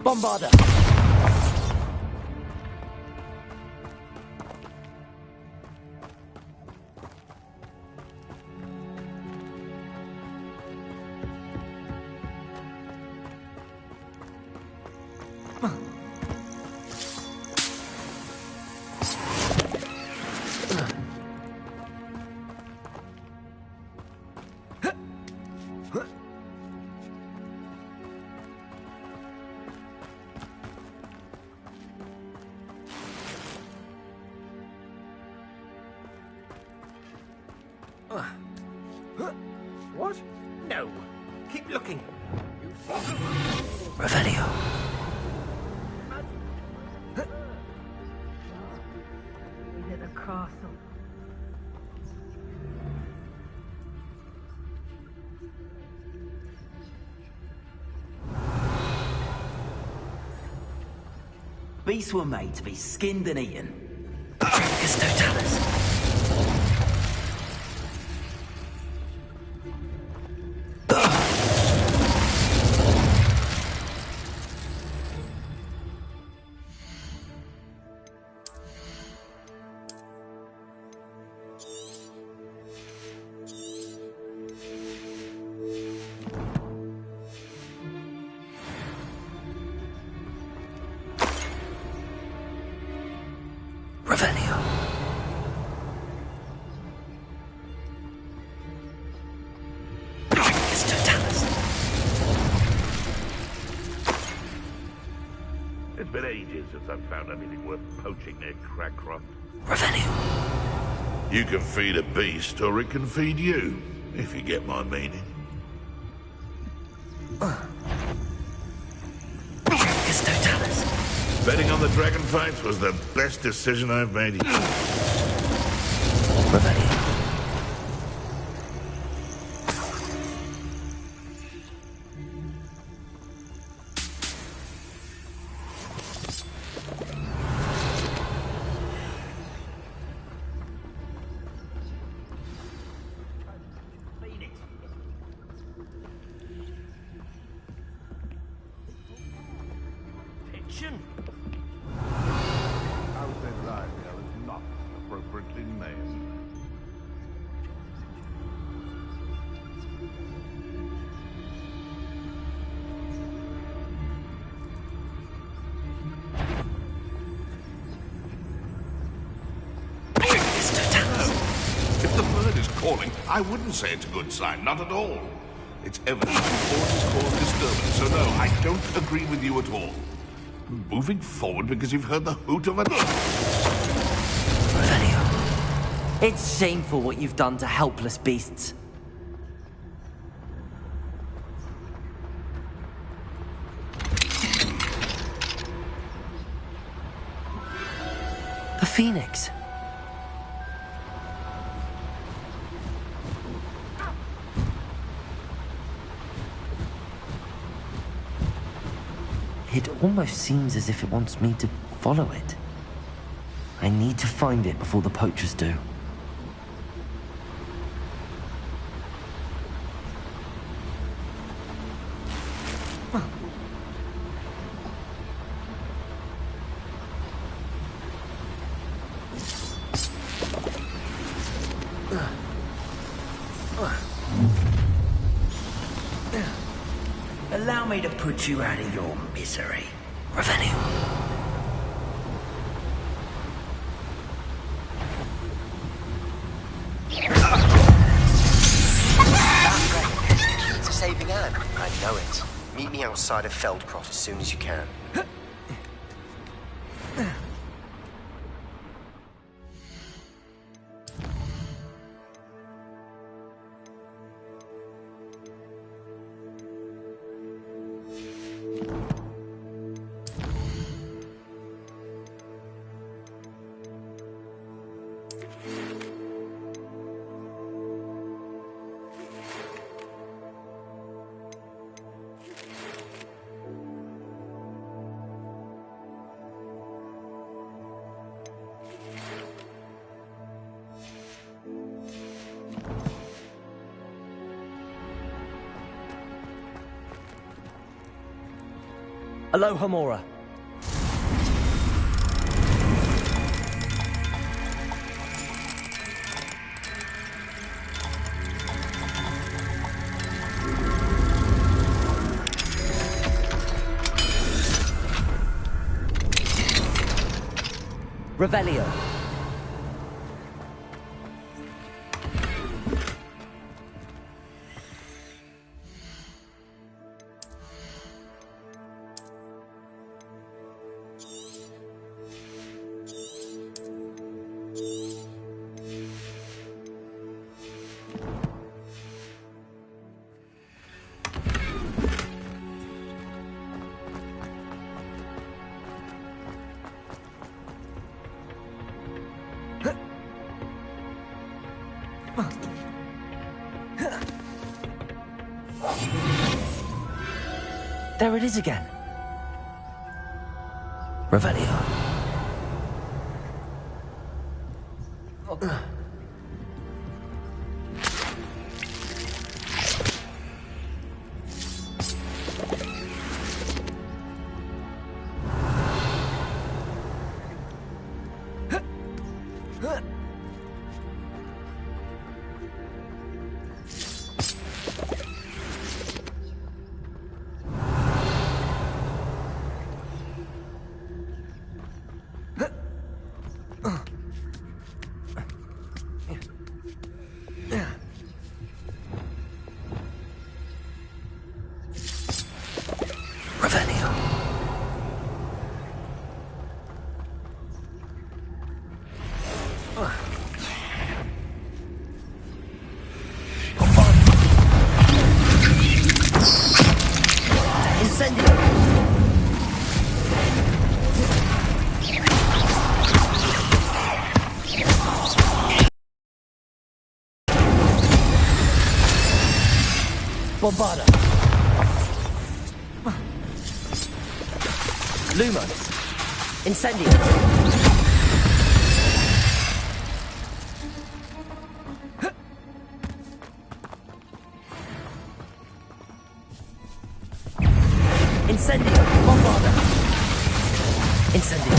Bombarder! What? No. Keep looking. Revelio. Near the castle. Beasts were made to be skinned and eaten. Revelio. It's been ages since I've found anything worth poaching near Cragcroft. Revelio. You can feed a beast, or it can feed you, if you get my meaning. Betting on the dragon fights was the best decision I've made yet. Attention! Househead Lionel is not appropriately named. If the bird is calling, I wouldn't say it's a good sign, not at all. It's evidence you've already caused disturbance, so no, I don't agree with you at all. Moving forward because you've heard the hoot of a... It's shameful what you've done to helpless beasts. The Phoenix. It almost seems as if it wants me to follow it. I need to find it before the poachers do. Allow me to put you out of your misery. Revelio. It's a saving Anne. I know it. Meet me outside of Feldcroft as soon as you can. Aloha Mora. Revelio. There it is again. Revelio. Bombarda. Lumos. Incendio. Incendio. Bombarda. Incendio.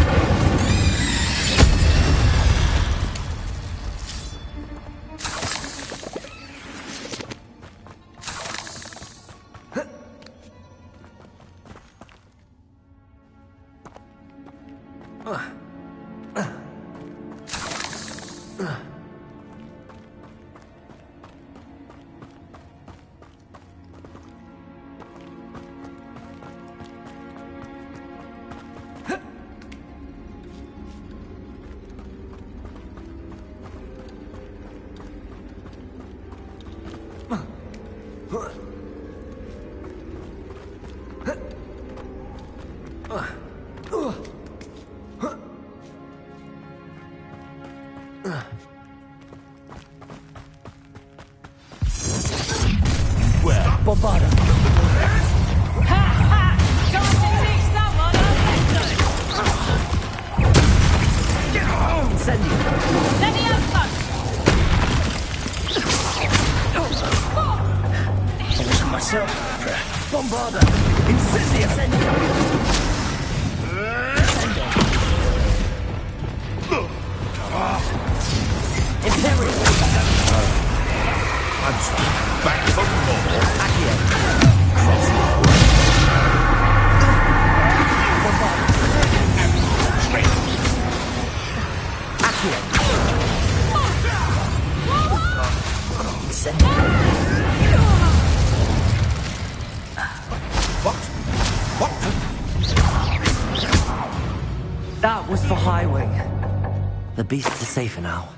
Bombarda. Incendio. I wasn't myself. Bombarda. Incendio. Imperial. I'm sorry. Back for more. Accio. Accio. What? That was for High Wing. The beasts are safer now.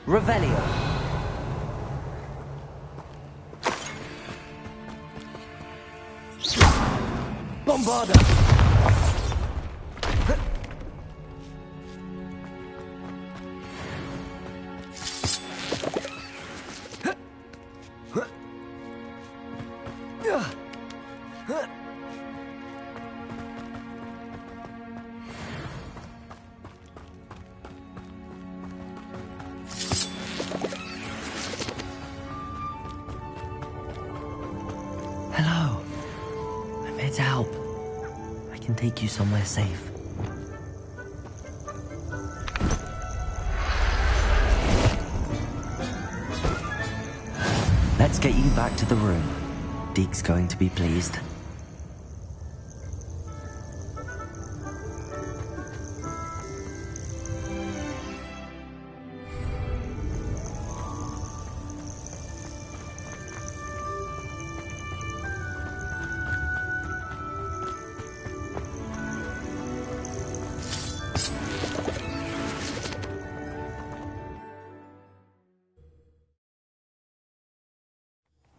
Revelio. Bombarda. to help. I can take you somewhere safe. Let's get you back to the room. Deke's going to be pleased.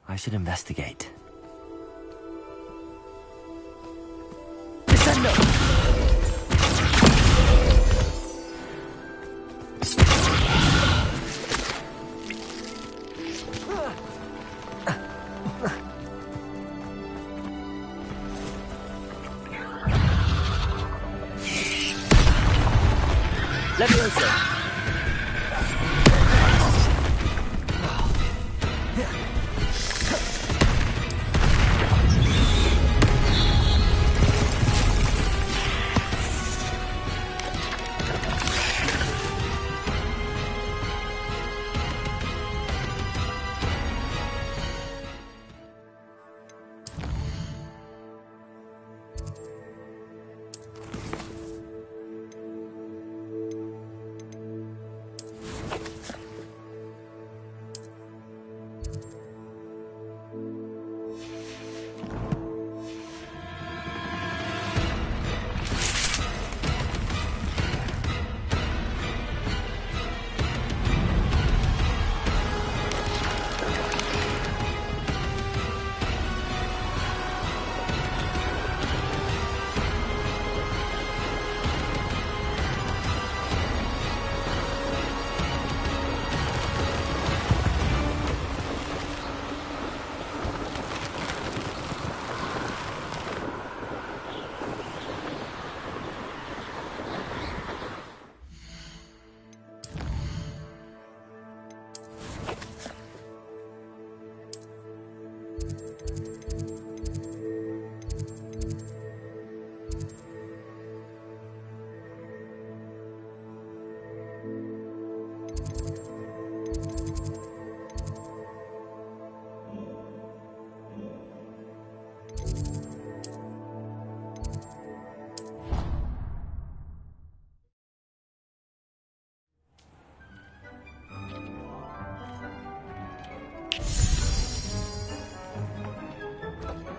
I should investigate. Descendo! Levioso!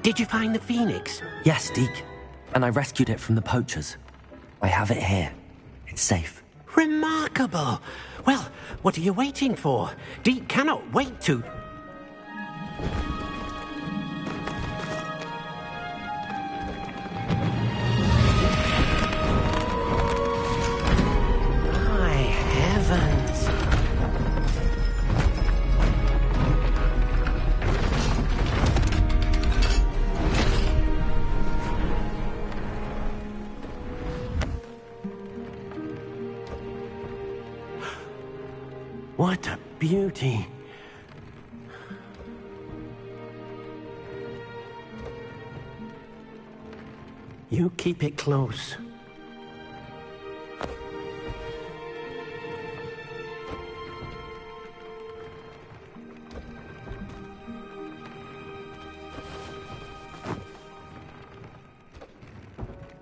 Did you find the phoenix? Yes, Deke. And I rescued it from the poachers. I have it here. It's safe. Remarkable! Well, what are you waiting for? Deke cannot wait to... My heavens! What a beauty. You keep it close.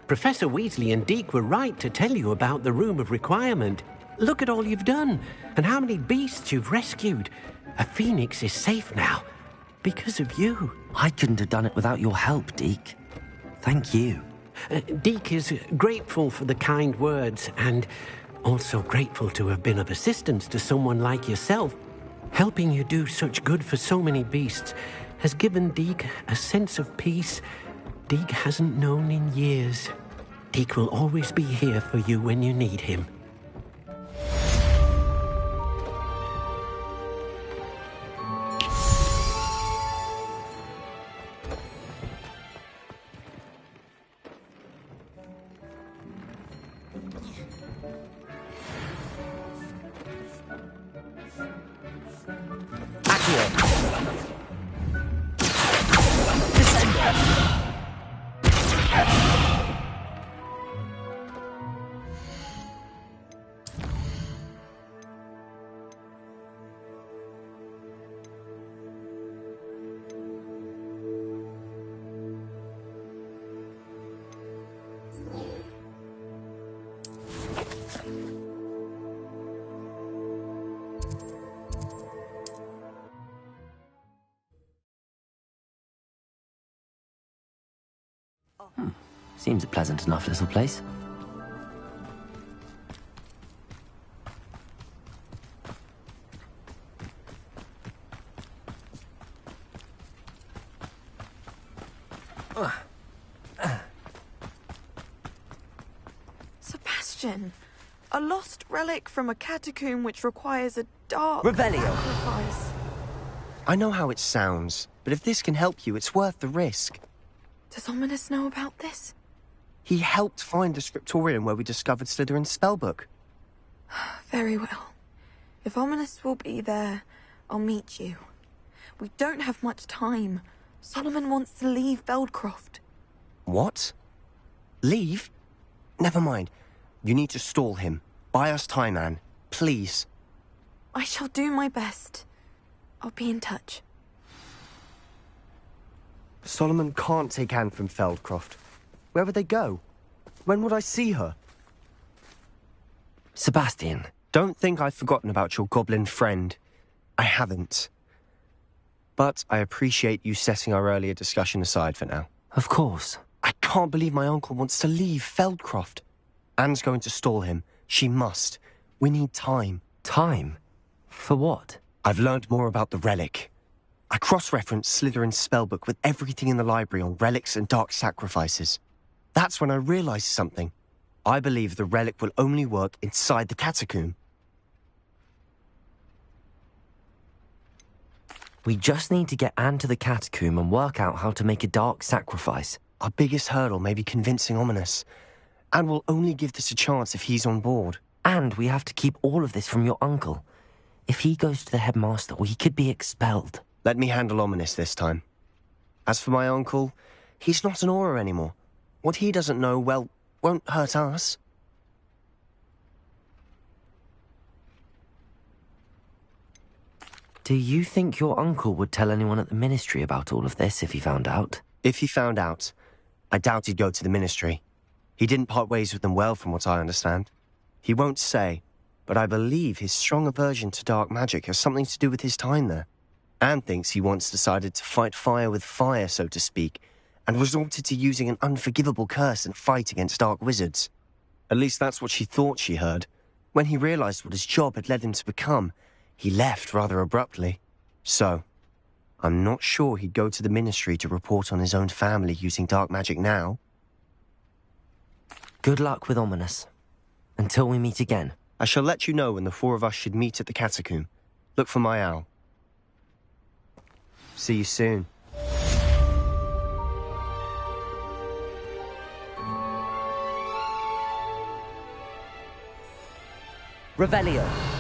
Professor Weasley and Deke were right to tell you about the Room of Requirement. Look at all you've done, and how many beasts you've rescued. A phoenix is safe now, because of you. I couldn't have done it without your help, Deke. Thank you. Deke is grateful for the kind words, and also grateful to have been of assistance to someone like yourself. Helping you do such good for so many beasts has given Deke a sense of peace Deke hasn't known in years. Deke will always be here for you when you need him. Seems a pleasant enough little place. Sebastian, a lost relic from a catacomb which requires a dark Revelio. sacrifice. I know how it sounds, but if this can help you, it's worth the risk. Does Ominous know about this? He helped find the scriptorium where we discovered Slytherin's spellbook. Very well. If Ominous will be there, I'll meet you. We don't have much time. Solomon wants to leave Feldcroft. What? Leave? Never mind. You need to stall him. Buy us time, Anne. Please. I shall do my best. I'll be in touch. Solomon can't take Anne from Feldcroft. Where would they go? When would I see her? Sebastian. Don't think I've forgotten about your goblin friend. I haven't. But I appreciate you setting our earlier discussion aside for now. Of course. I can't believe my uncle wants to leave Feldcroft. Anne's going to stall him. She must. We need time. Time? For what? I've learned more about the relic. I cross-referenced Slytherin's spellbook with everything in the library on relics and dark sacrifices. That's when I realized something. I believe the relic will only work inside the catacomb. We just need to get Anne to the catacomb and work out how to make a dark sacrifice. Our biggest hurdle may be convincing Ominous. And we'll only give this a chance if he's on board. And we have to keep all of this from your uncle. If he goes to the headmaster, we could be expelled. Let me handle Ominous this time. As for my uncle, he's not an Auror anymore. What he doesn't know, well, won't hurt us. Do you think your uncle would tell anyone at the ministry about all of this if he found out? If he found out, I doubt he'd go to the ministry. He didn't part ways with them well, from what I understand. He won't say, but I believe his strong aversion to dark magic has something to do with his time there. Anne thinks he once decided to fight fire with fire, so to speak, and resorted to using an unforgivable curse in a fight against dark wizards. At least that's what she thought she heard. When he realized what his job had led him to become, he left rather abruptly. So, I'm not sure he'd go to the ministry to report on his own family using dark magic now. Good luck with Ominous. Until we meet again. I shall let you know when the four of us should meet at the catacomb. Look for my owl. See you soon. Revelio.